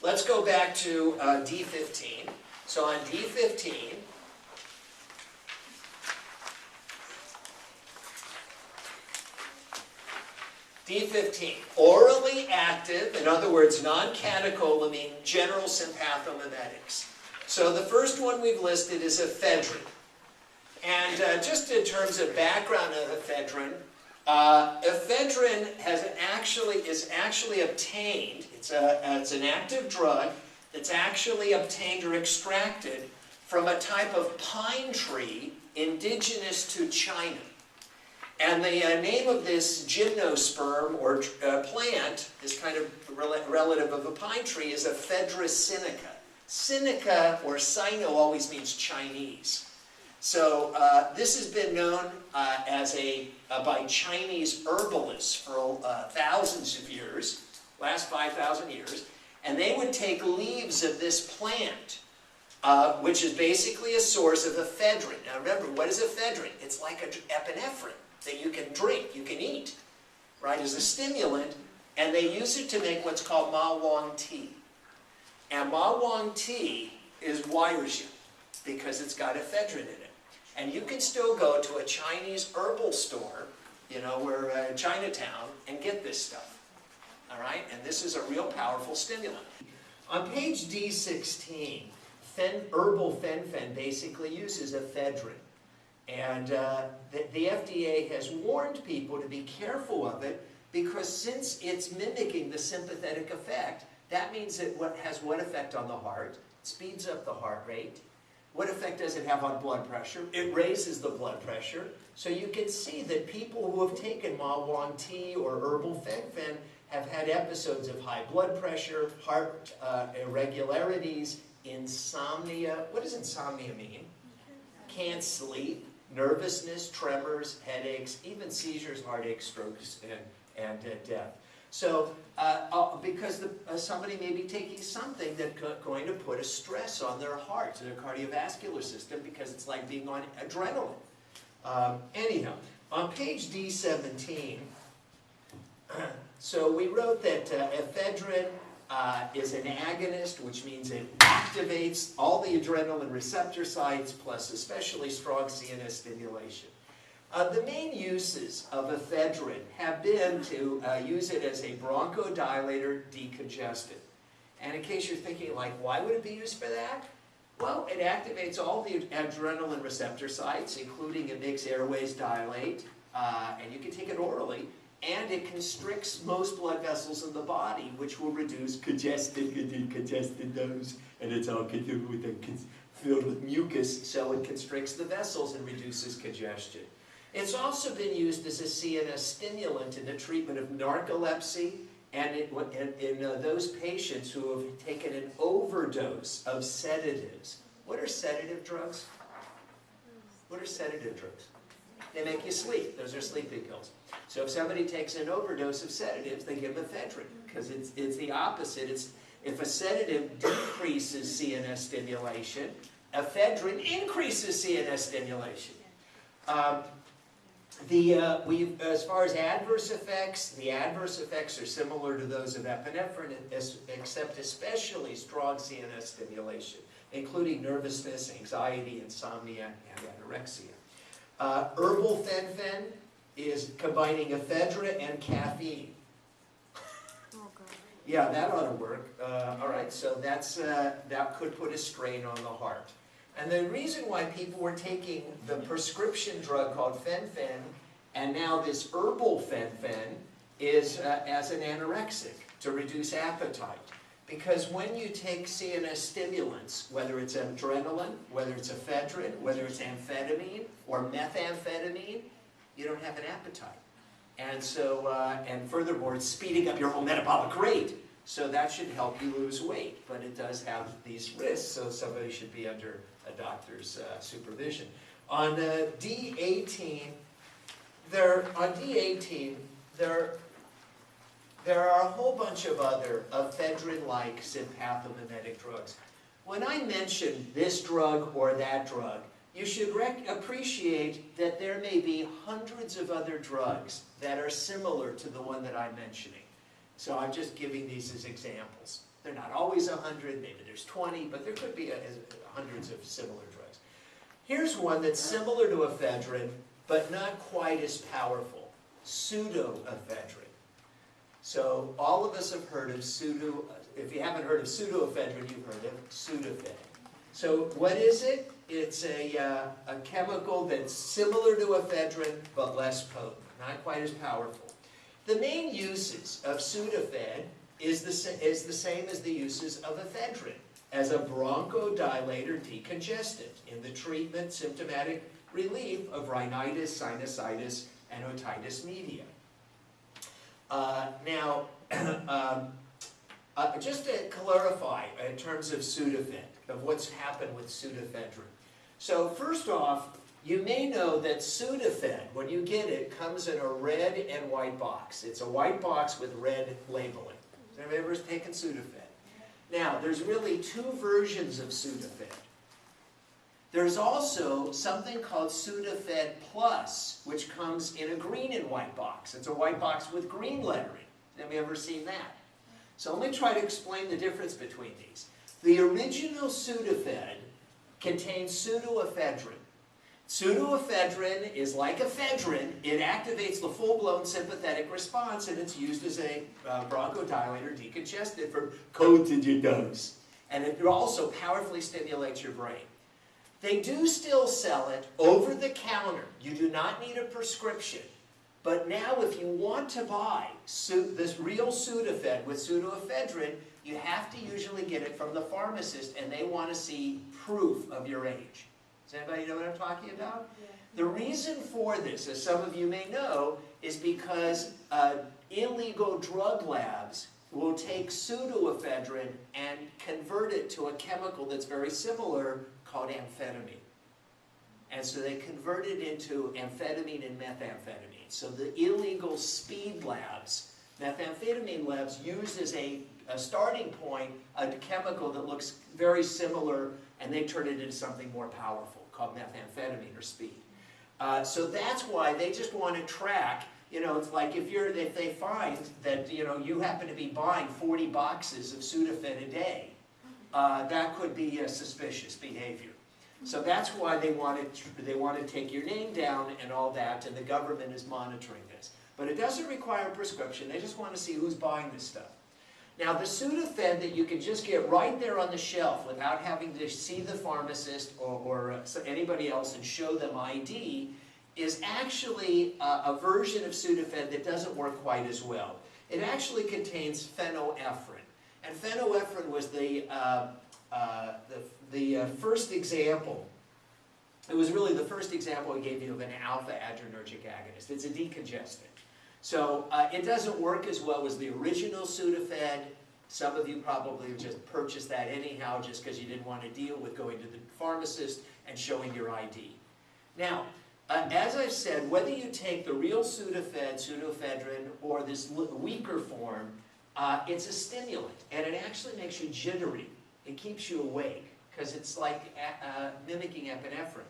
let's go back to D15. So on D15, orally active, in other words, non-catecholamine, general sympathomimetics. So the first one we've listed is ephedrine. And just in terms of background of ephedrine, ephedrine is actually obtained, it's an active drug that's actually obtained or extracted from a type of pine tree indigenous to China. And the name of this gymnosperm or plant, this kind of relative of a pine tree, is Ephedra sinica. Sinica or Sino always means Chinese. So this has been known by Chinese herbalists for thousands of years, last 5,000 years, and they would take leaves of this plant, which is basically a source of ephedrine. Now remember, what is ephedrine? It's like an epinephrine that you can drink, you can eat, right, as a stimulant, and they use it to make what's called ma wang tea. And ma wang tea wires you because it's got ephedrine in it. And you can still go to a Chinese herbal store, you know, where Chinatown, and get this stuff. All right? And this is a real powerful stimulant. On page D16, herbal fen-phen basically uses ephedrine. And the FDA has warned people to be careful of it because since it's mimicking the sympathetic effect, that means it has what effect on the heart? It speeds up the heart rate. What effect does it have on blood pressure? It raises the blood pressure. So you can see that people who have taken ma wang tea or herbal fen-phen have had episodes of high blood pressure, heart irregularities, insomnia. What does insomnia mean? Can't sleep, nervousness, tremors, headaches, even seizures, heartaches, strokes, and death. So, because somebody may be taking something that's going to put a stress on their heart, their cardiovascular system, because it's like being on adrenaline. Anyhow, on page D17, so we wrote that ephedrine is an agonist, which means it activates all the adrenaline receptor sites, plus especially strong CNS stimulation. The main uses of ephedrine have been to use it as a bronchodilator decongestant. And in case you're thinking, like, why would it be used for that? Well, it activates all the adrenaline receptor sites, including it makes airways dilate, and you can take it orally, and it constricts most blood vessels in the body, which will reduce congested nose, and it's all filled with mucus, so it constricts the vessels and reduces congestion. It's also been used as a CNS stimulant in the treatment of narcolepsy and in those patients who have taken an overdose of sedatives. What are sedative drugs? What are sedative drugs? They make you sleep. Those are sleeping pills. So if somebody takes an overdose of sedatives, they give them ephedrine, because it's the opposite. If a sedative decreases CNS stimulation, ephedrine increases CNS stimulation. As far as adverse effects, the adverse effects are similar to those of epinephrine, except especially strong CNS stimulation, including nervousness, anxiety, insomnia, and anorexia. Herbal fen-phen is combining ephedra and caffeine. Oh, God. Yeah, that ought to work. All right, so that could put a strain on the heart. And the reason why people were taking the prescription drug called fen-phen and now this herbal fen-phen is as an anorexic to reduce appetite. Because when you take CNS stimulants, whether it's adrenaline, whether it's ephedrine, whether it's amphetamine or methamphetamine, you don't have an appetite. And so, and furthermore, it's speeding up your whole metabolic rate. So that should help you lose weight, but it does have these risks, so somebody should be under a doctor's supervision. On D18, there are a whole bunch of other ephedrine-like sympathomimetic drugs. When I mention this drug or that drug, you should appreciate that there may be hundreds of other drugs that are similar to the one that I'm mentioning. So I'm just giving these as examples. They're not always 100, maybe there's 20, but there could be hundreds of similar drugs. Here's one that's similar to ephedrine, but not quite as powerful, pseudoephedrine. So all of us have heard of if you haven't heard of pseudoephedrine, you've heard of Sudafed. So what is it? It's a chemical that's similar to ephedrine, but less potent, not quite as powerful. The main uses of Sudafed is the same as the uses of ephedrine, as a bronchodilator-decongestant in the treatment, symptomatic relief of rhinitis, sinusitis, and otitis media. Just to clarify in terms of Sudafed, of what's happened with pseudoephedrine. So first off, you may know that Sudafed, when you get it, comes in a red and white box. It's a white box with red labeling. Has anybody ever taken Sudafed? Now, there's really two versions of Sudafed. There's also something called Sudafed Plus, which comes in a green and white box. It's a white box with green lettering. Have you ever seen that? So let me try to explain the difference between these. The original Sudafed contains pseudoephedrine. Pseudoephedrine is like ephedrine. It activates the full-blown sympathetic response, and it's used as a bronchodilator decongestant for continued dose. And it also powerfully stimulates your brain. They do still sell it over the counter. You do not need a prescription. But now if you want to buy this real Sudafed with pseudoephedrine, you have to usually get it from the pharmacist, and they want to see proof of your age. Does anybody know what I'm talking about? Yeah. The reason for this, as some of you may know, is because illegal drug labs will take pseudoephedrine and convert it to a chemical that's very similar called amphetamine. And so they convert it into amphetamine and methamphetamine. So the illegal speed labs, methamphetamine labs, use as a starting point a chemical that looks very similar, and they turn it into something more powerful called methamphetamine or speed. So that's why they just want to track. It's like if they find that you happen to be buying 40 boxes of Sudafed a day, that could be a suspicious behavior. So that's why they want to take your name down and all that, and the government is monitoring this. But it doesn't require a prescription. They just want to see who's buying this stuff. Now, the Sudafed that you can just get right there on the shelf without having to see the pharmacist or anybody else and show them ID is actually a version of Sudafed that doesn't work quite as well. It actually contains phenylephrine. And phenylephrine was the first example. It was really the first example I gave you of an alpha-adrenergic agonist. It's a decongestant. So it doesn't work as well as the original Sudafed. Some of you probably just purchased that anyhow just because you didn't want to deal with going to the pharmacist and showing your ID. Now, as I've said, whether you take the real Sudafed, pseudoephedrine, or this weaker form, it's a stimulant, and it actually makes you jittery. It keeps you awake because it's like mimicking epinephrine.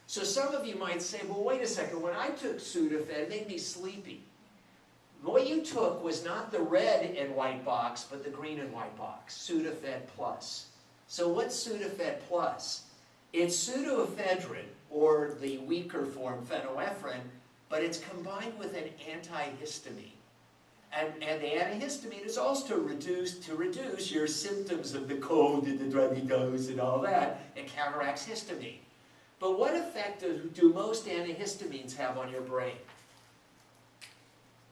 So some of you might say, well, wait a second, when I took Sudafed, it made me sleepy. What you took was not the red and white box, but the green and white box, Sudafed Plus. So what's Sudafed Plus? It's pseudoephedrine, or the weaker form phenylephrine, but it's combined with an antihistamine. And the antihistamine is also to reduce your symptoms of the cold and the druggy nose and all that, and counteracts histamine. But what effect do most antihistamines have on your brain?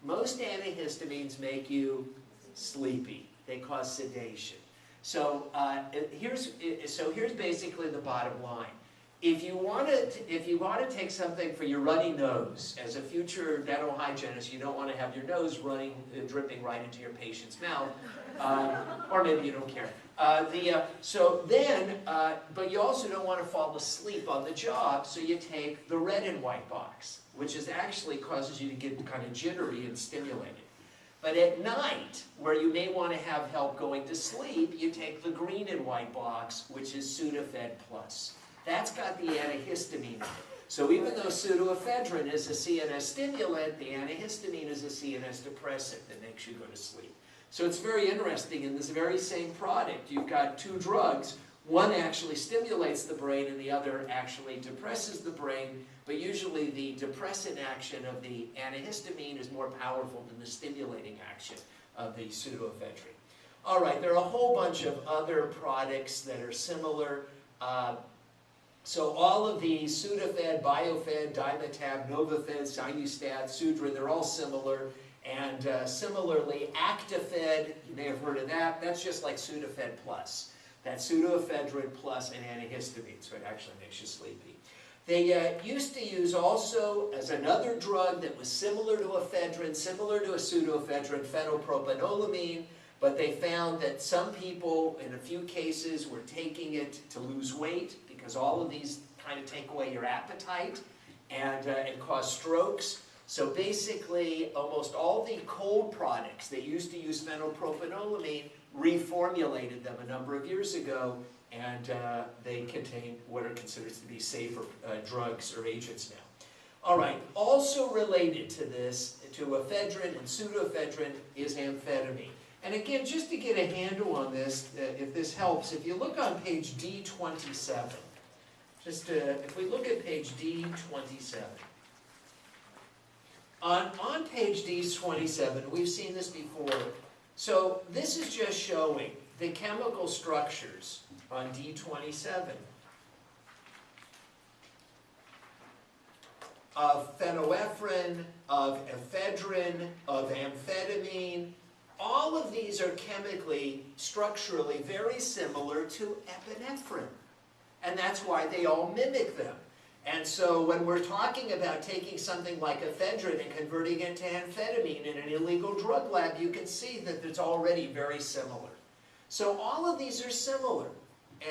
Most antihistamines make you sleepy. They cause sedation. So here's basically the bottom line. If you want to take something for your runny nose, as a future dental hygienist, you don't want to have your nose dripping right into your patient's mouth, or maybe you don't care. But you also don't want to fall asleep on the job, so you take the red and white box, which actually causes you to get kind of jittery and stimulated. But at night, where you may want to have help going to sleep, you take the green and white box, which is Sudafed Plus. That's got the antihistamine in it. So even though pseudoephedrine is a CNS stimulant, the antihistamine is a CNS depressant that makes you go to sleep. So it's very interesting, in this very same product, you've got two drugs. One actually stimulates the brain and the other actually depresses the brain, but usually the depressant action of the antihistamine is more powerful than the stimulating action of the pseudoephedrine. All right, there are a whole bunch of other products that are similar. So all of these, Sudafed, Biofed, Dimetab, Novafed, Sinustat, Sudrin, they're all similar. And similarly, Actifed, you may have heard of that, that's just like Sudafed plus. That's pseudoephedrine plus an antihistamine, so it actually makes you sleepy. They used to use also, as another drug that was similar to ephedrine, similar to a pseudoephedrine, phenylpropanolamine, but they found that some people, in a few cases, were taking it to lose weight, because all of these kind of take away your appetite and cause strokes. So basically, almost all the cold products that used to use phenylpropanolamine reformulated them a number of years ago, and they contain what are considered to be safer drugs or agents now. All right, also related to this, to ephedrine and pseudoephedrine, is amphetamine. And again, just to get a handle on this, if this helps, if you look on page D27, if we look at page D27, on page D27, we've seen this before. So this is just showing the chemical structures on D27 of phenylephrine, of ephedrine, of amphetamine. All of these are chemically, structurally very similar to epinephrine. And that's why they all mimic them. And so when we're talking about taking something like ephedrine and converting it to amphetamine in an illegal drug lab, you can see that it's already very similar. So all of these are similar.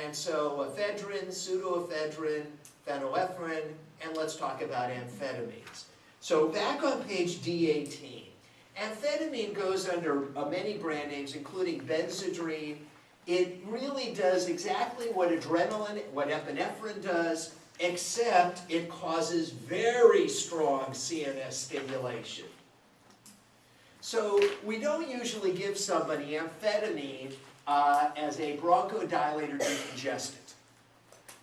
And so ephedrine, pseudoephedrine, phenylephrine, and let's talk about amphetamines. So back on page D18, amphetamine goes under many brand names, including Benzadrine. It really does exactly what adrenaline, what epinephrine does, except it causes very strong CNS stimulation. So we don't usually give somebody amphetamine as a bronchodilator decongestant.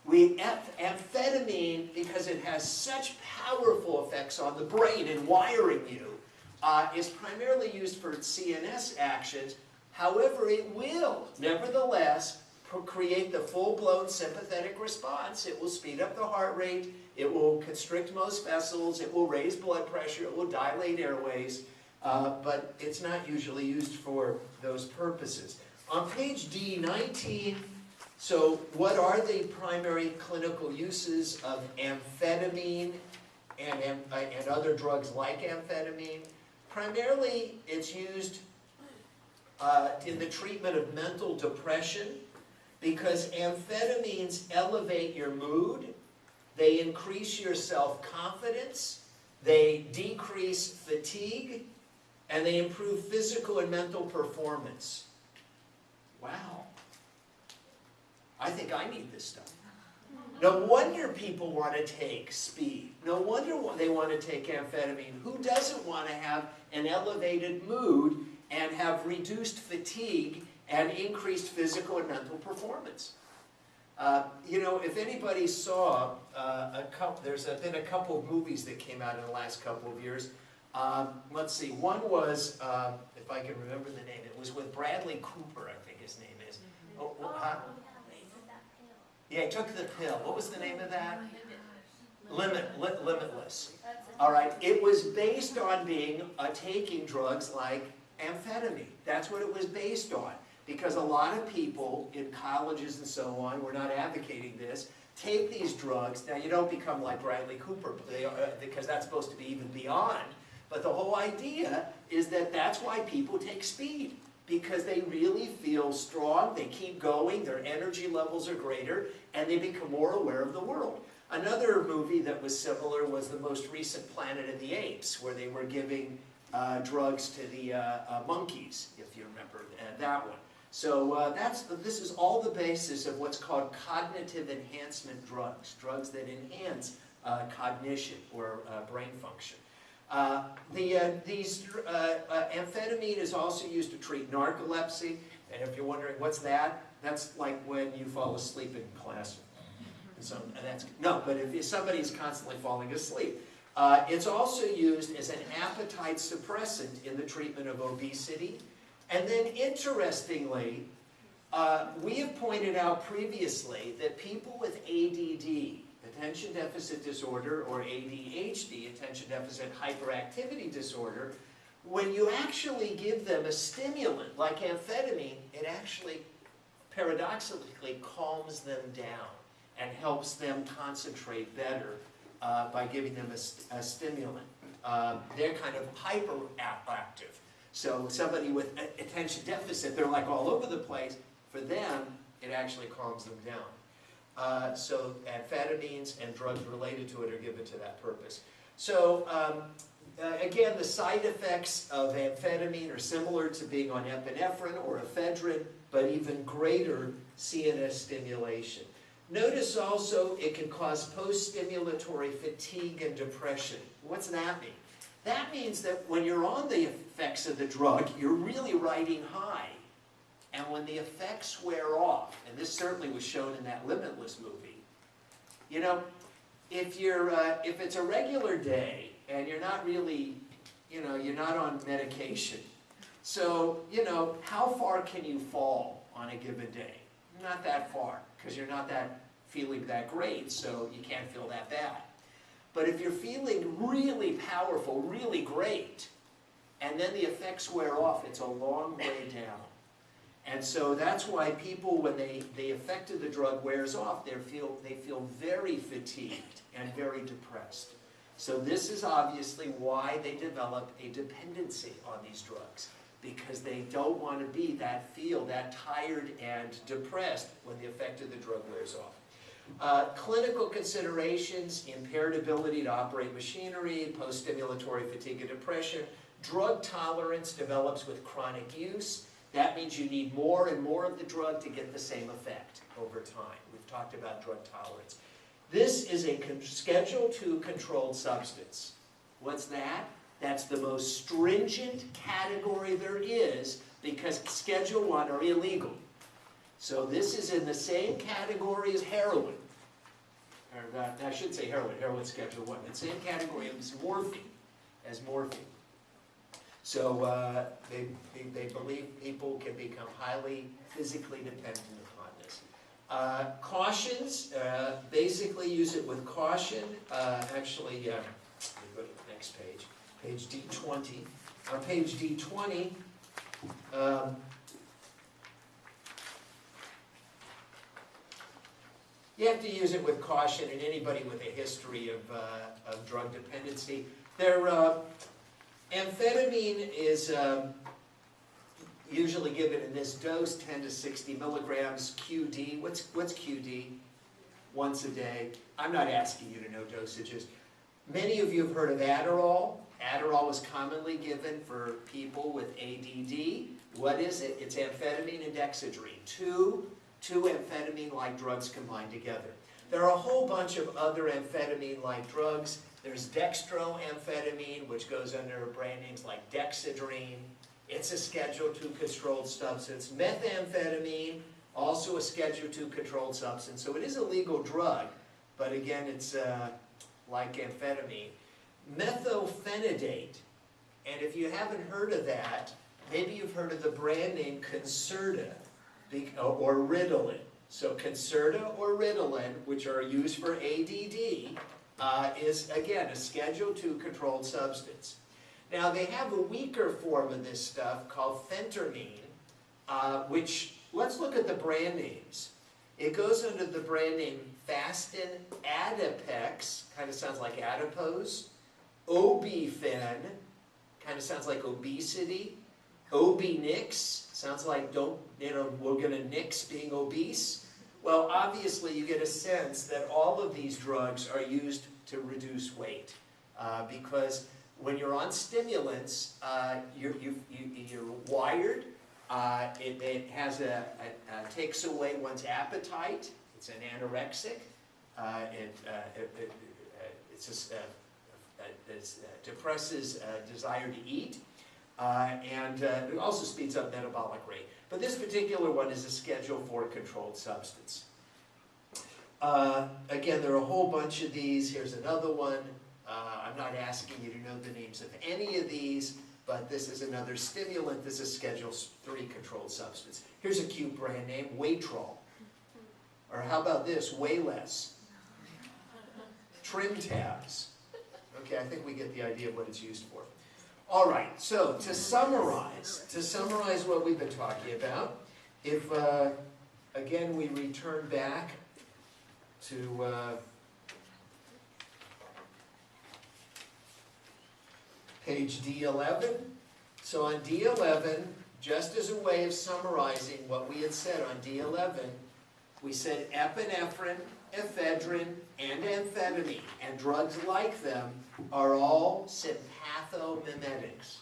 Amphetamine, because it has such powerful effects on the brain and wiring you, is primarily used for CNS actions. However, it will, nevertheless, create the full-blown sympathetic response. It will speed up the heart rate, it will constrict most vessels, it will raise blood pressure, it will dilate airways, but it's not usually used for those purposes. On page D19, so what are the primary clinical uses of amphetamine and other drugs like amphetamine? Primarily, it's used in the treatment of mental depression, because amphetamines elevate your mood, they increase your self-confidence, they decrease fatigue, and they improve physical and mental performance. Wow. I think I need this stuff. No wonder people want to take speed. No wonder they want to take amphetamine. Who doesn't want to have an elevated mood and have reduced fatigue and increased physical and mental performance? You know, if anybody saw, there's been a couple of movies that came out in the last couple of years. Let's see, one was, if I can remember the name, it was with Bradley Cooper, I think his name is. Yeah, he took the pill. What was the name of that? Limitless. All right, it was based on taking drugs like amphetamine. That's what it was based on. Because a lot of people in colleges and so on, we're not advocating this, take these drugs. Now, you don't become like Bradley Cooper, because that's supposed to be even beyond. But the whole idea is that that's why people take speed. Because they really feel strong, they keep going, their energy levels are greater, and they become more aware of the world. Another movie that was similar was the most recent Planet of the Apes, where they were giving drugs to the monkeys, if you remember that one. So this is all the basis of what's called cognitive enhancement drugs, drugs that enhance cognition or brain function. Amphetamine is also used to treat narcolepsy, and if you're wondering what's that, that's like when you fall asleep in class. So, but if somebody's constantly falling asleep. It's also used as an appetite suppressant in the treatment of obesity. And then interestingly, we have pointed out previously that people with ADD, attention deficit disorder, or ADHD, attention deficit hyperactivity disorder, when you actually give them a stimulant like amphetamine, it actually paradoxically calms them down and helps them concentrate better by giving them a stimulant. They're kind of hyperactive. So somebody with attention deficit, they're like all over the place. For them, it actually calms them down. So amphetamines and drugs related to it are given to that purpose. So again, the side effects of amphetamine are similar to being on epinephrine or ephedrine, but even greater CNS stimulation. Notice also it can cause post-stimulatory fatigue and depression. What's that mean? That means that when you're on the effects of the drug, you're really riding high. And when the effects wear off, and this certainly was shown in that Limitless movie, you know, if it's a regular day and you're not really, you're not on medication, so, how far can you fall on a given day? Not that far, because you're not feeling that great, so you can't feel that bad. But if you're feeling really powerful, really great, and then the effects wear off, it's a long way down. And so that's why people, when the effect of the drug wears off, they feel very fatigued and very depressed. So this is obviously why they develop a dependency on these drugs, because they don't want to be that tired and depressed when the effect of the drug wears off. Clinical considerations: impaired ability to operate machinery, post-stimulatory fatigue and depression. Drug tolerance develops with chronic use. That means you need more and more of the drug to get the same effect over time. We've talked about drug tolerance. This is a Schedule II controlled substance. What's that? That's the most stringent category there is, because Schedule I are illegal. So this is in the same category as heroin. Or I should say heroin. Heroin's Schedule I. The same category as morphine. So they believe people can become highly physically dependent upon this. Cautions, basically use it with caution. Actually, let me go to the next page, page D20. On page D20, you have to use it with caution, and anybody with a history of drug dependency. Amphetamine is usually given in this dose, 10 to 60 milligrams QD. What's QD? Once a day. I'm not asking you to know dosages. Many of you have heard of Adderall. Adderall is commonly given for people with ADD. What is it? It's amphetamine and dexedrine. Two amphetamine-like drugs combined together. There are a whole bunch of other amphetamine-like drugs. There's dextroamphetamine, which goes under brand names like Dexadrine. It's a Schedule II controlled substance. Methamphetamine, also a Schedule II controlled substance. So it is a legal drug, but again, it's like amphetamine. Methylphenidate, and if you haven't heard of that, maybe you've heard of the brand name Concerta or Ritalin. So Concerta or Ritalin, which are used for ADD, is, again, a Schedule II controlled substance. Now, they have a weaker form of this stuff called Phentolamine, which, let's look at the brand names. It goes under the brand name Fastin Adipex, kind of sounds like adipose. Obifen, kind of sounds like obesity. Obinix, sounds like we're going to nix being obese. Well, obviously, you get a sense that all of these drugs are used to reduce weight, because when you're on stimulants, you're wired. It has takes away one's appetite. It's an anorexic. It's depresses desire to eat, and it also speeds up metabolic rate. But this particular one is a Schedule 4 controlled substance. Again, there are a whole bunch of these. Here's another one. I'm not asking you to know the names of any of these, but this is another stimulant. This is Schedule 3 controlled substance. Here's a cute brand name, Waitrol. Or how about this, Wayless. Trim tabs. Okay, I think we get the idea of what it's used for. All right, so to summarize what we've been talking about, if, again, we return back to page D11. So on D11, just as a way of summarizing what we had said on D11, we said epinephrine, ephedrine, and amphetamine, and drugs like them are all sympathomimetics,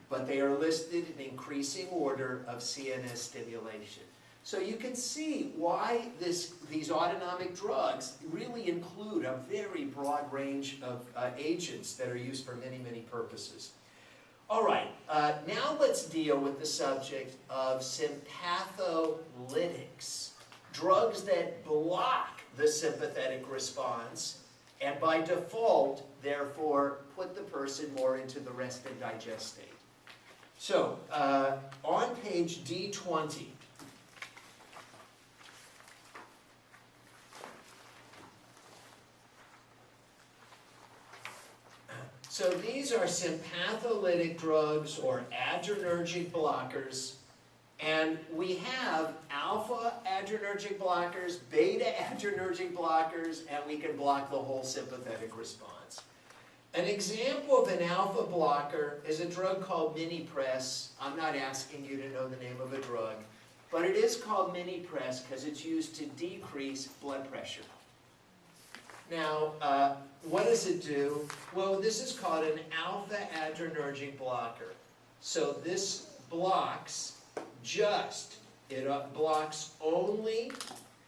but they are listed in increasing order of CNS stimulation. So you can see why these autonomic drugs really include a very broad range of agents that are used for many, many purposes. All right, now let's deal with the subject of sympatholytics, drugs that block the sympathetic response and by default, therefore, put the person more into the rest and digest state. So, on page D20, so these are sympatholytic drugs or adrenergic blockers, and we have alpha-adrenergic blockers, beta-adrenergic blockers, and we can block the whole sympathetic response. An example of an alpha blocker is a drug called Minipress. I'm not asking you to know the name of a drug, but it is called Minipress because it's used to decrease blood pressure. Now, what does it do? Well, this is called an alpha-adrenergic blocker. So this blocks it blocks only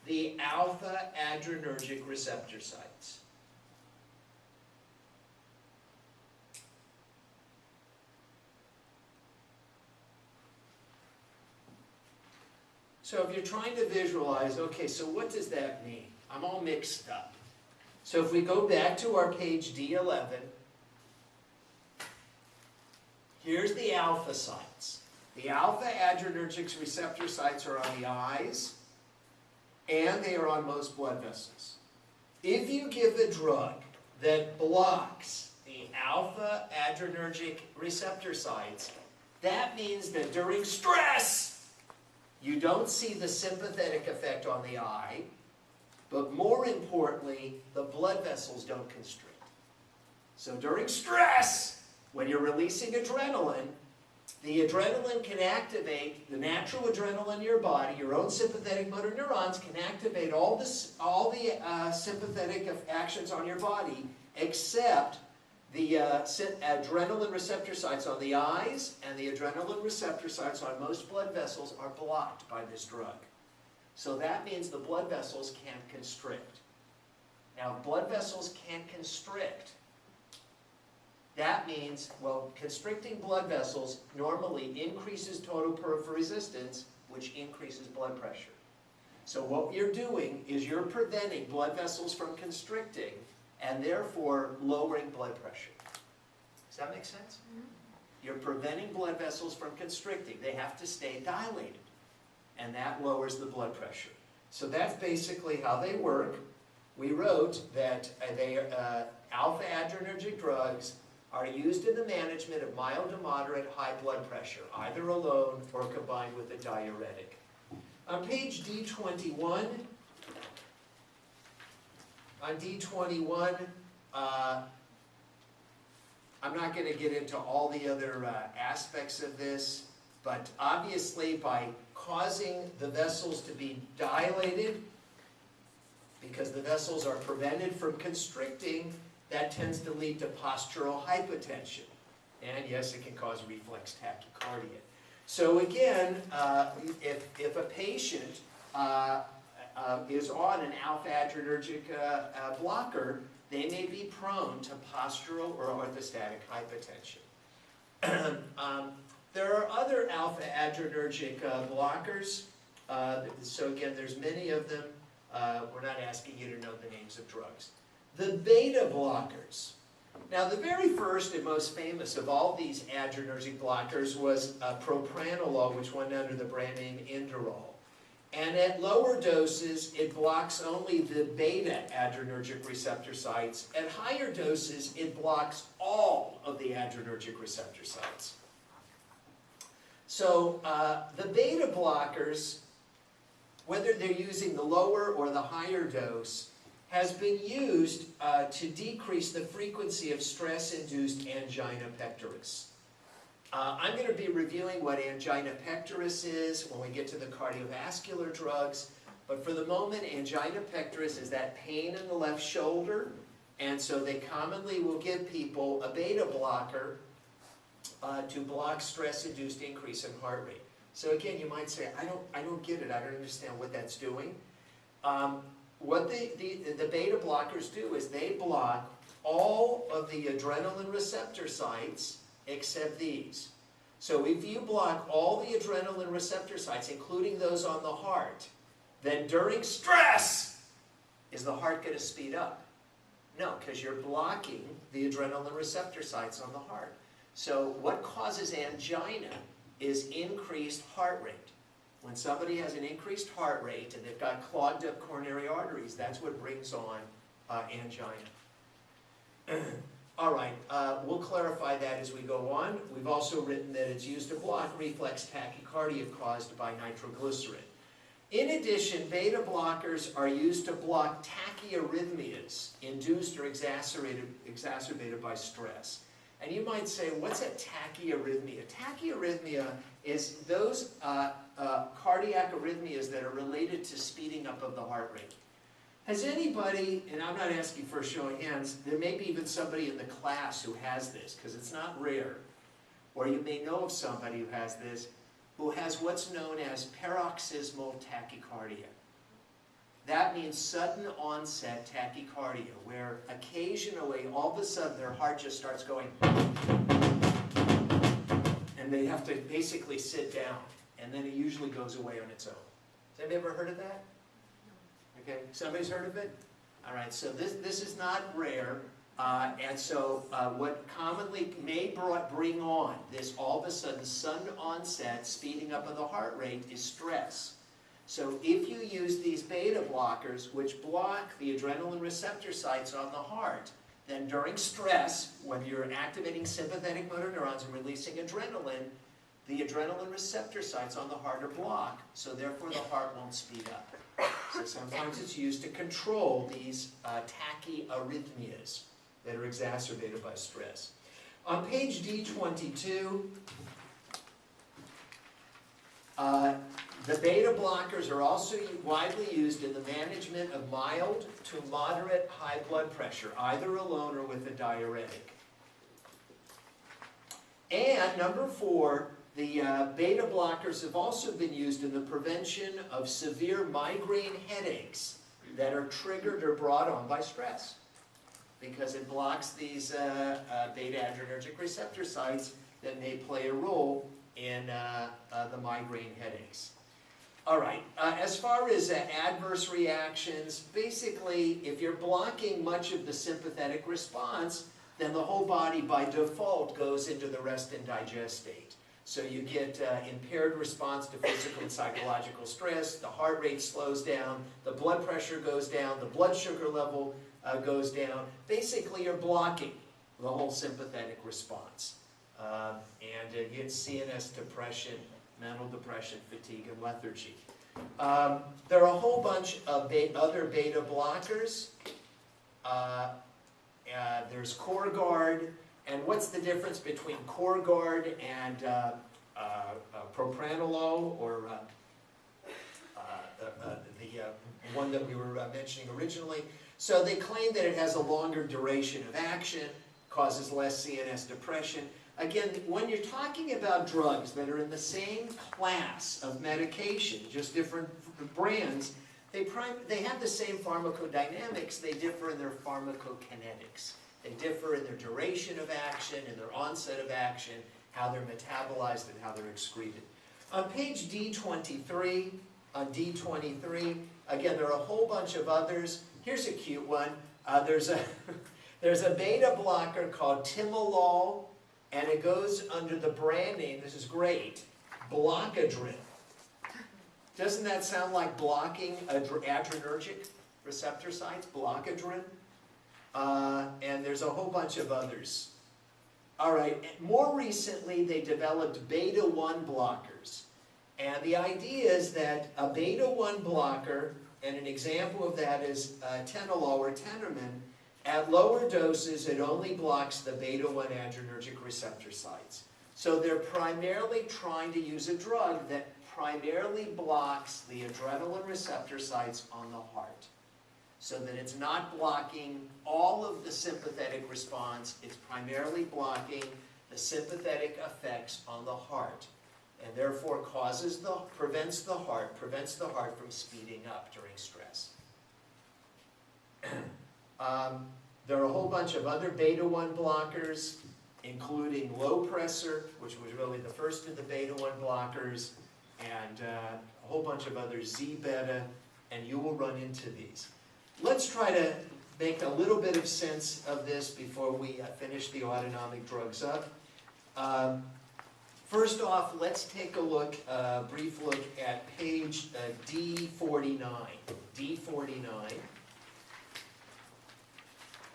the alpha-adrenergic receptor sites. So if you're trying to visualize, okay, so what does that mean? I'm all mixed up. So if we go back to our page D11, here's the alpha sites. The alpha-adrenergic receptor sites are on the eyes, and they are on most blood vessels. If you give a drug that blocks the alpha-adrenergic receptor sites, that means that during stress, you don't see the sympathetic effect on the eye, but more importantly, the blood vessels don't constrict. So during stress, when you're releasing adrenaline, the adrenaline can activate, the natural adrenaline in your body, your own sympathetic motor neurons can activate all the sympathetic actions on your body except the adrenaline receptor sites on the eyes and the adrenaline receptor sites on most blood vessels are blocked by this drug. So that means the blood vessels can't constrict. Now, if blood vessels can't constrict, that means, well, constricting blood vessels normally increases total peripheral resistance, which increases blood pressure. So what you're doing is you're preventing blood vessels from constricting and therefore lowering blood pressure. Does that make sense? Mm-hmm. You're preventing blood vessels from constricting. They have to stay dilated, and that lowers the blood pressure. So that's basically how they work. We wrote that alpha-adrenergic drugs are used in the management of mild to moderate high blood pressure, either alone or combined with a diuretic. On page D21, I'm not going to get into all the other aspects of this, but obviously by causing the vessels to be dilated, because the vessels are prevented from constricting, that tends to lead to postural hypotension. And yes, it can cause reflex tachycardia. So again, if a patient is on an alpha-adrenergic blocker, they may be prone to postural or orthostatic hypotension. There are other alpha-adrenergic blockers. So again, there's many of them. We're not asking you to know the names of drugs. The beta blockers. Now, the very first and most famous of all these adrenergic blockers was propranolol, which went under the brand name Adderall. And at lower doses, it blocks only the beta-adrenergic receptor sites. At higher doses, it blocks all of the adrenergic receptor sites. So the beta blockers, whether they're using the lower or the higher dose, has been used to decrease the frequency of stress-induced angina pectoris. I'm going to be reviewing what angina pectoris is when we get to the cardiovascular drugs, but for the moment, angina pectoris is that pain in the left shoulder, and so they commonly will give people a beta blocker to block stress-induced increase in heart rate. So again, you might say, I don't get it, I don't understand what that's doing. What the beta blockers do is they block all of the adrenaline receptor sites except these. So if you block all the adrenaline receptor sites, including those on the heart, then during stress, is the heart going to speed up? No, because you're blocking the adrenaline receptor sites on the heart. So what causes angina is increased heart rate. When somebody has an increased heart rate and they've got clogged up coronary arteries, that's what brings on angina. All right, we'll clarify that as we go on. We've also written that it's used to block reflex tachycardia caused by nitroglycerin. In addition, beta blockers are used to block tachyarrhythmias induced or exacerbated by stress. And you might say, what's a tachyarrhythmia? Tachyarrhythmia is those cardiac arrhythmias that are related to speeding up of the heart rate. Has anybody, and I'm not asking for a show of hands, there may be even somebody in the class who has this, because it's not rare, or you may know of somebody who has this, who has what's known as paroxysmal tachycardia. That means sudden onset tachycardia, where occasionally, all of a sudden, their heart just starts going, and they have to basically sit down, and then it usually goes away on its own. Has anybody ever heard of that? Okay, somebody's heard of it? All right, so this is not rare, and so what commonly may bring on this all of a sudden sudden onset speeding up of the heart rate is stress. So if you use these beta blockers, which block the adrenaline receptor sites on the heart, then during stress, when you're activating sympathetic motor neurons and releasing adrenaline, the adrenaline receptor sites on the heart are blocked, so therefore the heart won't speed up. So sometimes it's used to control these tachyarrhythmias that are exacerbated by stress. On page D22, the beta blockers are also widely used in the management of mild to moderate high blood pressure, either alone or with a diuretic. And number 4, the beta blockers have also been used in the prevention of severe migraine headaches that are triggered or brought on by stress, because it blocks these beta-adrenergic receptor sites that may play a role in the migraine headaches. All right, as far as adverse reactions, basically, if you're blocking much of the sympathetic response, then the whole body by default goes into the rest and digest state. So you get impaired response to physical and psychological stress, the heart rate slows down, the blood pressure goes down, the blood sugar level goes down. Basically, you're blocking the whole sympathetic response. And you get CNS depression, mental depression, fatigue, and lethargy. There are a whole bunch of other beta blockers. There's CoreGuard. And what's the difference between CoreGuard and propranolol, or the one that we were mentioning originally? So they claim that it has a longer duration of action, causes less CNS depression. Again, when you're talking about drugs that are in the same class of medication, just different brands, they have the same pharmacodynamics, they differ in their pharmacokinetics. They differ in their duration of action, in their onset of action, how they're metabolized and how they're excreted. On page D23, again, there are a whole bunch of others. Here's a cute one. There's a beta blocker called Atenolol, and it goes under the brand name, this is great, Beta-Adrenergic. Doesn't that sound like blocking adrenergic receptor sites, Beta-Adrenergic? And there's a whole bunch of others. All right, more recently they developed beta-1 blockers. And the idea is that a beta-1 blocker, and an example of that is Atenolol or Tenormin, at lower doses it only blocks the beta-1 adrenergic receptor sites. So they're primarily trying to use a drug that primarily blocks the adrenaline receptor sites on the heart. So that it's not blocking all of the sympathetic response, it's primarily blocking the sympathetic effects on the heart, and therefore prevents the heart from speeding up during stress. There are a whole bunch of other beta-1 blockers, including low pressor, which was really the first of the beta-1 blockers, and a whole bunch of other Z-beta, and you will run into these. Let's try to make a little bit of sense of this before we finish the autonomic drugs up. First off, let's take a brief look at page D49. D49.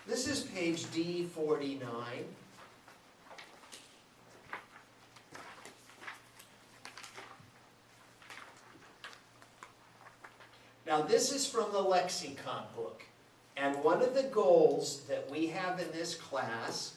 This is page D49. Now this is from the lexicon book, and one of the goals that we have in this class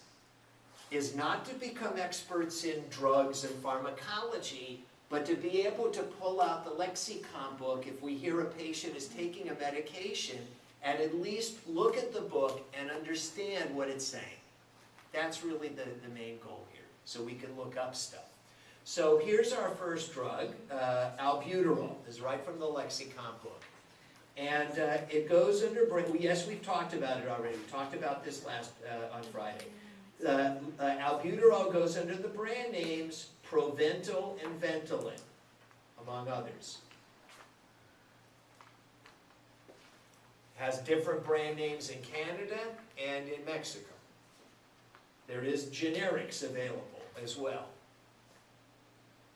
is not to become experts in drugs and pharmacology, but to be able to pull out the lexicon book if we hear a patient is taking a medication, and at least look at the book and understand what it's saying. That's really the main goal here, so we can look up stuff. So here's our first drug, Albuterol. This is right from the lexicon book. And it goes under, yes, we've talked about it already. We talked about this on Friday. Albuterol goes under the brand names Proventil and Ventolin, among others. Has different brand names in Canada and in Mexico. There is generics available as well.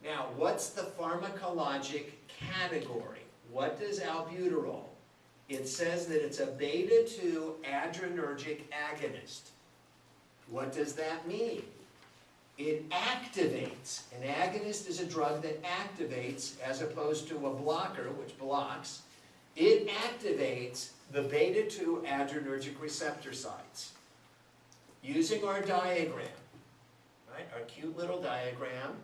Now, what's the pharmacologic category? What does albuterol? It says that it's a beta-2 adrenergic agonist. What does that mean? It activates. An agonist is a drug that activates as opposed to a blocker, which blocks. It activates the beta-2 adrenergic receptor sites. Using our diagram, right, our cute little diagram,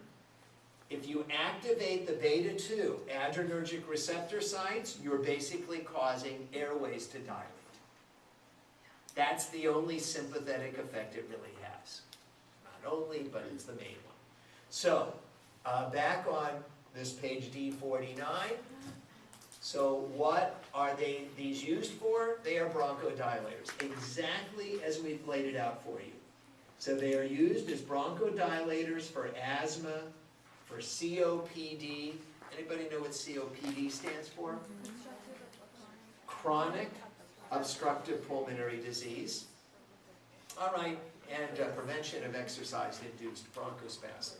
if you activate the beta-2 adrenergic receptor sites, you're basically causing airways to dilate. That's the only sympathetic effect it really has. Not only, but it's the main one. So, back on this page D49. So what are these used for? They are bronchodilators, exactly as we've laid it out for you. So they are used as bronchodilators for asthma, for COPD. Anybody know what COPD stands for? Chronic obstructive pulmonary disease. All right, and prevention of exercise-induced bronchospasm.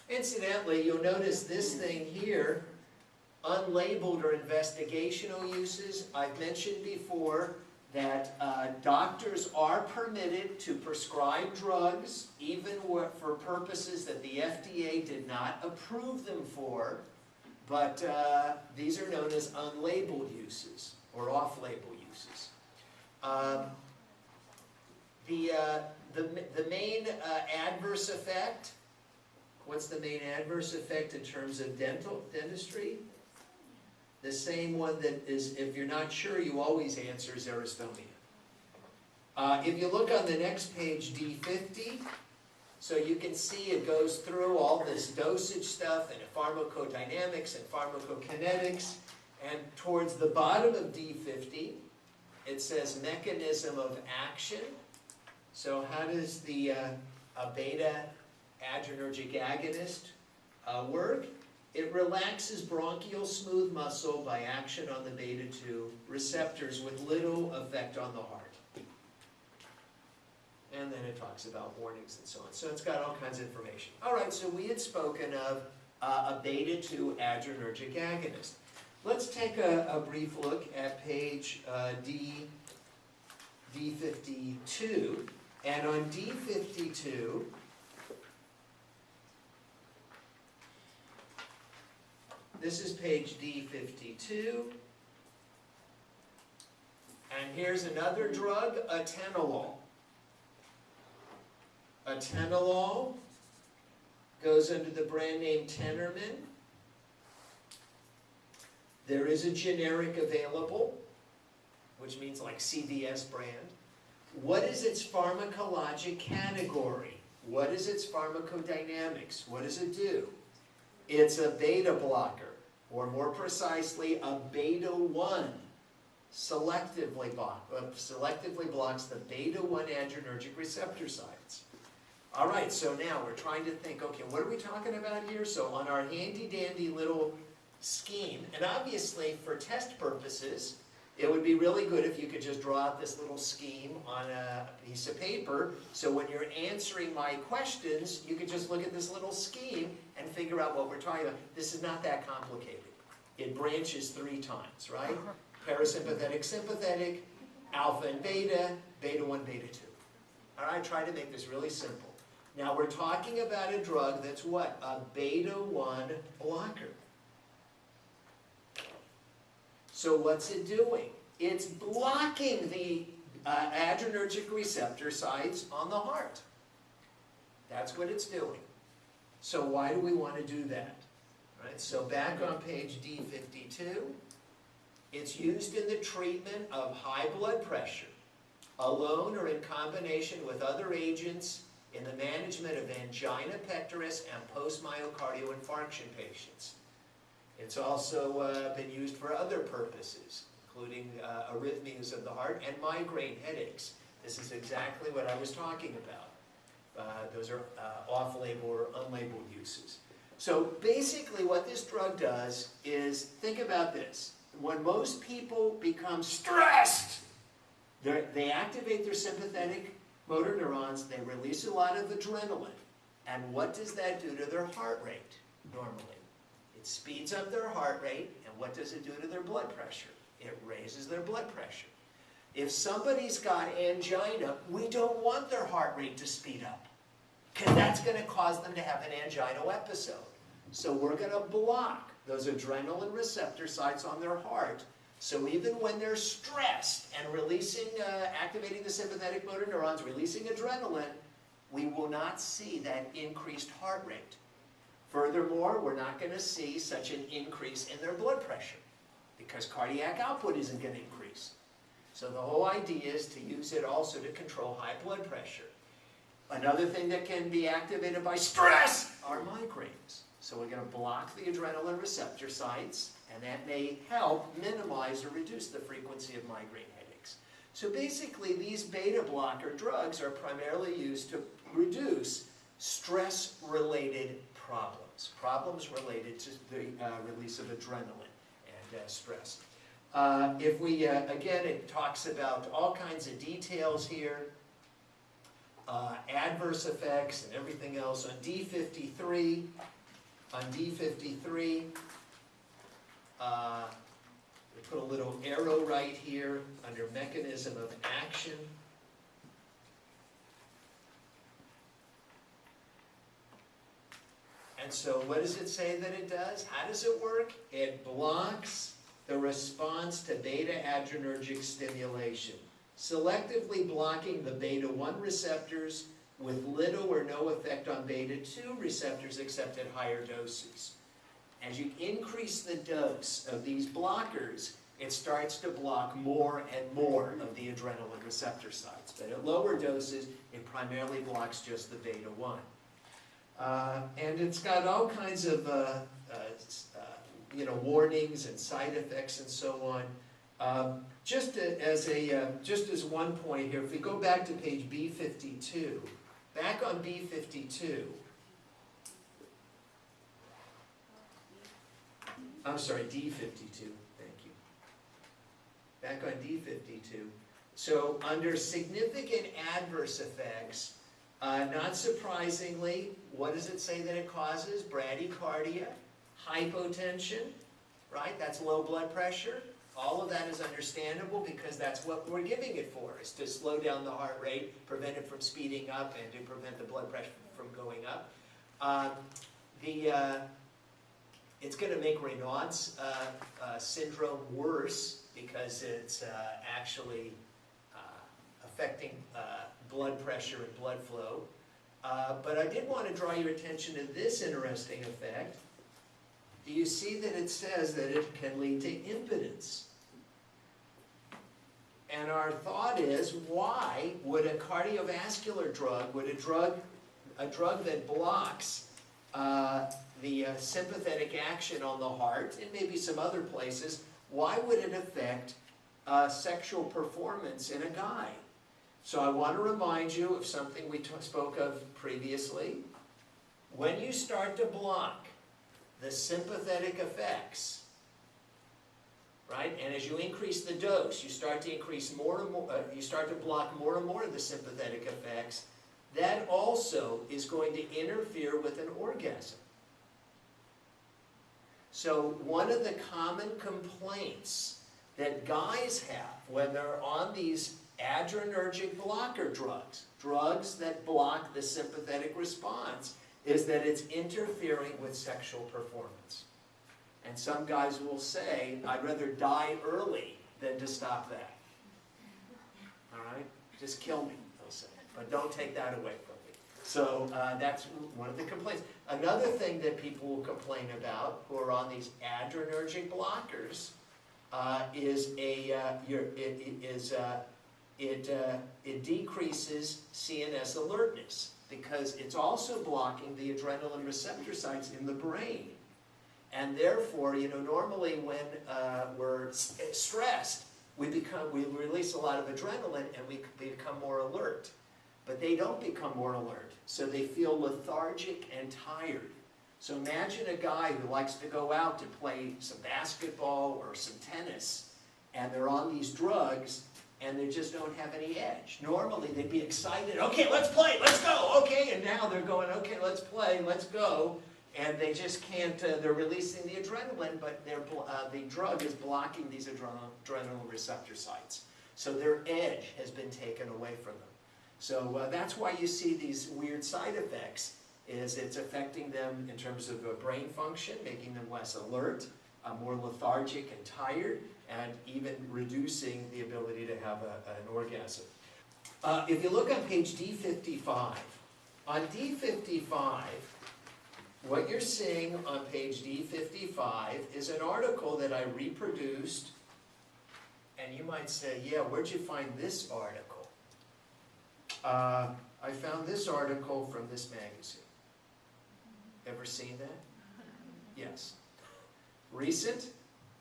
Incidentally, you'll notice this thing here, unlabeled or investigational uses. I've mentioned before that doctors are permitted to prescribe drugs even for purposes that the FDA did not approve them for, but these are known as unlabeled uses or off-label uses. The main adverse effect, what's the main adverse effect in terms of dentistry? The same one that is, if you're not sure, you always answer xerostomia. If you look on the next page, D50, So you can see it goes through all this dosage stuff and pharmacodynamics and pharmacokinetics. And towards the bottom of D50, it says mechanism of action. So how does the Beta-Adrenergic Agonist work? It relaxes bronchial smooth muscle by action on the beta-2 receptors with little effect on the heart. And then it talks about warnings and so on. So it's got all kinds of information. All right, so we had spoken of a beta-2 adrenergic agonist. Let's take a brief look at page D52. And on D52, this is page D52. And here's another drug, Atenolol. Atenolol goes under the brand name Tenormin. There is a generic available, which means like CVS brand. What is its pharmacologic category? What is its pharmacodynamics? What does it do? It's a beta blocker, or more precisely, a beta-1 selectively blocks the beta-1 adrenergic receptor sites. All right, so now we're trying to think, okay, what are we talking about here? So on our handy-dandy little scheme, and obviously for test purposes, it would be really good if you could just draw out this little scheme on a piece of paper, so when you're answering my questions, you could just look at this little scheme and figure out what we're talking about. This is not that complicated. It branches 3 times, right? Parasympathetic, sympathetic, alpha and beta, beta-1, beta-2. All right, try to make this really simple. Now we're talking about a drug that's what? A beta-1 blocker. So what's it doing? It's blocking the adrenergic receptor sites on the heart. That's what it's doing. So why do we want to do that? Right, so back on page D52, it's used in the treatment of high blood pressure, alone or in combination with other agents in the management of angina pectoris and post-myocardial infarction patients. It's also been used for other purposes, including arrhythmias of the heart and migraine headaches. This is exactly what I was talking about. Those are off-label or unlabeled uses. So basically what this drug does is, think about this. When most people become stressed, they activate their sympathetic motor neurons, they release a lot of adrenaline. And what does that do to their heart rate normally? It speeds up their heart rate, and what does it do to their blood pressure? It raises their blood pressure. If somebody's got angina, we don't want their heart rate to speed up, because that's going to cause them to have an anginal episode. So we're going to block those adrenaline receptor sites on their heart, so even when they're stressed and releasing, activating the sympathetic motor neurons, releasing adrenaline, we will not see that increased heart rate. Furthermore, we're not going to see such an increase in their blood pressure, because cardiac output isn't going to increase. So the whole idea is to use it also to control high blood pressure. Another thing that can be activated by stress are migraines. So we're going to block the adrenaline receptor sites, and that may help minimize or reduce the frequency of migraine headaches. So basically, these beta blocker drugs are primarily used to reduce stress-related problems related to the release of adrenaline and stress. If we, again, it talks about all kinds of details here, adverse effects and everything else. On D53, we put a little arrow right here under mechanism of action. And so what does it say that it does? How does it work? It blocks the response to beta-adrenergic stimulation, selectively blocking the beta-1 receptors with little or no effect on beta-2 receptors except at higher doses. As you increase the dose of these blockers, it starts to block more and more of the adrenaline receptor sites. But at lower doses, it primarily blocks just the beta-1. And it's got all kinds of warnings and side effects and so on. Just as one point here, if we go back to page B52, back on B52, I'm sorry, D52, thank you. Back on D52. So under significant adverse effects, not surprisingly, what does it say that it causes? Bradycardia, hypotension, right? That's low blood pressure. All of that is understandable because that's what we're giving it for, is to slow down the heart rate, prevent it from speeding up, and to prevent the blood pressure from going up. It's going to make Raynaud's syndrome worse because it's actually affecting blood pressure and blood flow. But I did want to draw your attention to this interesting effect. Do you see that it says that it can lead to impotence? And our thought is, why would a cardiovascular drug, would a drug that blocks the sympathetic action on the heart, and maybe some other places, why would it affect sexual performance in a guy? So I want to remind you of something we spoke of previously. When you start to block the sympathetic effects, right, and as you increase the dose, you start to increase more and more, you start to block more and more of the sympathetic effects, that also is going to interfere with an orgasm. So one of the common complaints that guys have when they're on these adrenergic blocker drugs, drugs that block the sympathetic response, is that it's interfering with sexual performance. And some guys will say, I'd rather die early than to stop that. All right? Just kill me, they'll say. But don't take that away from me. So that's one of the complaints. Another thing that people will complain about who are on these adrenergic blockers it decreases CNS alertness because it's also blocking the adrenaline receptor sites in the brain. And therefore, normally when we're stressed, we release a lot of adrenaline and we become more alert. But they don't become more alert, so they feel lethargic and tired. So imagine a guy who likes to go out to play some basketball or some tennis, and they're on these drugs, and they just don't have any edge. Normally they'd be excited, okay, let's play, let's go, okay, and now they're going, okay, let's play, let's go, and they just can't, they're releasing the adrenaline, but the drug is blocking these adrenaline receptor sites. So their edge has been taken away from them. So that's why you see these weird side effects, is it's affecting them in terms of brain function, making them less alert, more lethargic and tired, and even reducing the ability to have an orgasm. If you look on page D55, on D55, what you're seeing on page D55 is an article that I reproduced, and you might say, yeah, where'd you find this article? I found this article from this magazine. Ever seen that? Yes. Recent,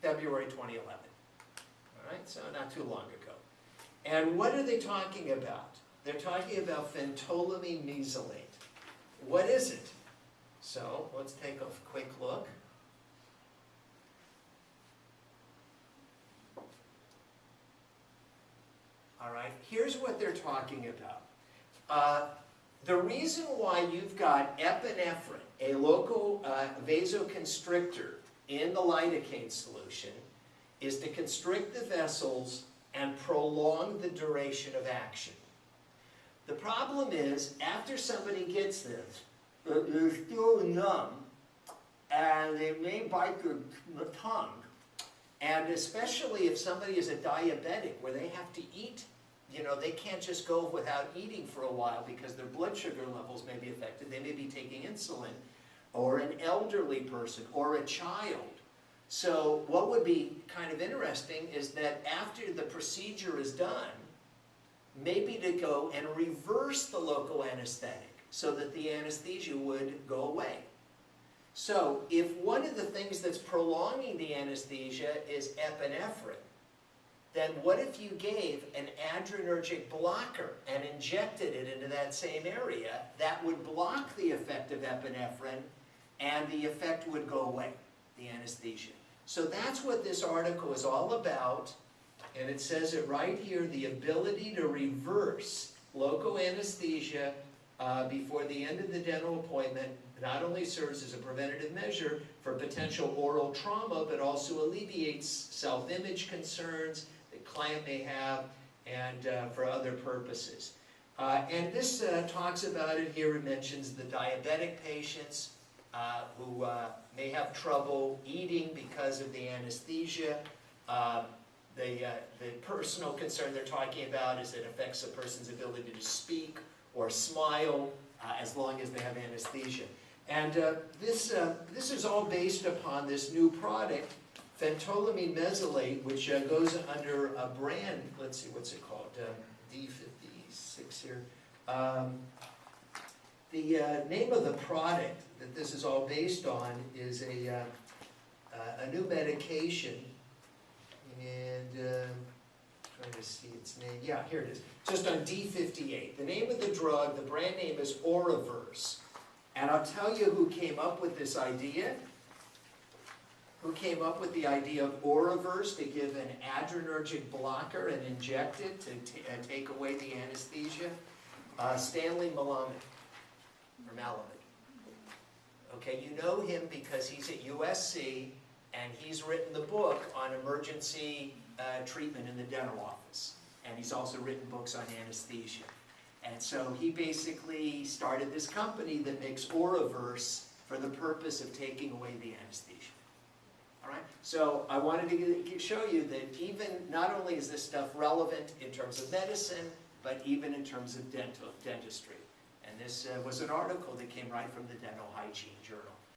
February 2011. All right, so not too long ago. And what are they talking about? They're talking about phentolamine mesylate. What is it? So let's take a quick look. All right, here's what they're talking about. The reason why you've got epinephrine, a local vasoconstrictor in the lidocaine solution, is to constrict the vessels and prolong the duration of action. The problem is, after somebody gets this, they're still numb, and they may bite their tongue, and especially if somebody is a diabetic where they have to eat, they can't just go without eating for a while because their blood sugar levels may be affected. They may be taking insulin, or an elderly person, or a child. So what would be kind of interesting is that after the procedure is done, maybe to go and reverse the local anesthetic so that the anesthesia would go away. So if one of the things that's prolonging the anesthesia is epinephrine, then what if you gave an adrenergic blocker and injected it into that same area? That would block the effect of epinephrine and the effect would go away, the anesthesia. So that's what this article is all about, and it says it right here, the ability to reverse local anesthesia before the end of the dental appointment not only serves as a preventative measure for potential oral trauma, but also alleviates self-image concerns the client may have and for other purposes. And this talks about it here. It mentions the diabetic patients who may have trouble eating because of the anesthesia. The personal concern they're talking about is it affects a person's ability to speak or smile as long as they have anesthesia. And this is all based upon this new product, Phentolamine mesylate, which goes under a brand, let's see, what's it called, D56 here. The name of the product that this is all based on is a new medication, and trying to see its name. Yeah, here it is. Just on D58. The name of the drug, the brand name is Oraverse. And I'll tell you who came up with this idea. Who came up with the idea of Oraverse to give an adrenergic blocker and inject it to take away the anesthesia? Stanley Malamed, or Malamed. Okay, you know him because he's at USC and he's written the book on emergency treatment in the dental office. And he's also written books on anesthesia. And so he basically started this company that makes Oraverse for the purpose of taking away the anesthesia. All right? So I wanted to show you that even, not only is this stuff relevant in terms of medicine, but even in terms of dentistry. And this was an article that came right from the Dental Hygiene Journal.